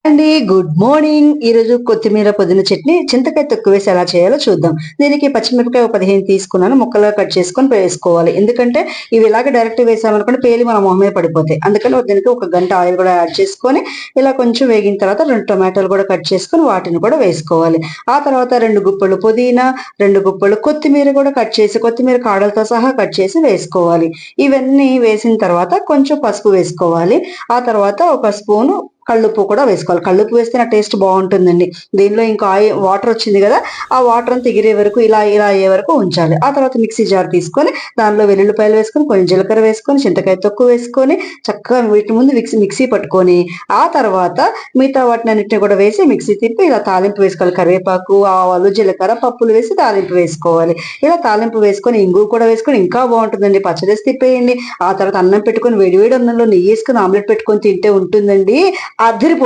అండి, good morning. ఈరోజు కొత్తిమీర పుదీనా చట్నీ చింతకాయ తొక్కు వేసి ఎలా చేయాలో చూద్దాం. దీనికి పచ్చిమిరపకాయ 15 తీసుకున్నాను, ముక్కలుగా కట్ చేసుకొని వేసుకోవాలి. ఎందుకంటే ఇవి ఇలాగే డైరెక్ట్ వేసామనుకోండి పేలి మన మొహం మీద పడిపోతాయి. అందుకని దీనికి ఒక గంట ఆయిల్ కూడా యాడ్ చేసుకొని ఇలా కొంచెం వేగిన తర్వాత 2 టొమాటోలు కూడా కట్ చేసుకొని వాటిని కూడా వేసుకోవాలి. ఆ తర్వాత 2 గుప్పలు పుదీనా, 2 గుప్పలు కొత్తిమీర కూడా కట్ చేసి కొత్తిమీర కాడలతో సహా కట్ చేసి వేసుకోవాలి. ఇవన్నీ వేసిన తర్వాత కొంచెం పసుపు వేసుకోవాలి. ఆ తర్వాత ఒక స్పూను కళ్ళుప్పు కూడా వేసుకోవాలి. కళ్ళుప్పు వేస్తే నా టేస్ట్ బాగుంటుందండి. దీనిలో ఇంకా వాటర్ వచ్చింది కదా, ఆ వాటర్ అంతా ఎగిరే వరకు ఇలా ఇలా అయ్యే వరకు ఉంచాలి. ఆ తర్వాత మిక్సీ జార్ తీసుకొని దానిలో వెల్లుల్లిపాయలు వేసుకొని కొంచెం జీలకర్ర వేసుకొని చింతకాయ తొక్కు వేసుకొని చక్కగా వీటి ముందు మిక్సీ పట్టుకొని ఆ తర్వాత మిగతా వాటిని అన్నిటిని కూడా వేసి మిక్సీ తిప్పి ఇలా తాలింపు వేసుకోవాలి. కరివేపాకు, ఆవాలు, జీలకర్ర, పప్పులు వేసి తాలింపు వేసుకోవాలి. ఇలా తాలింపు వేసుకొని ఇంగువ కూడా వేసుకొని ఇంకా బాగుంటుందండి. పచ్చడేసి తిప్పేయండి. ఆ తర్వాత అన్నం పెట్టుకొని వేడివేడి అన్నంలో నెయ్యి వేసుకొని ఆమ్లెట్ పెట్టుకొని తింటే ఉంటుందండి. అదిరిపోతుంది.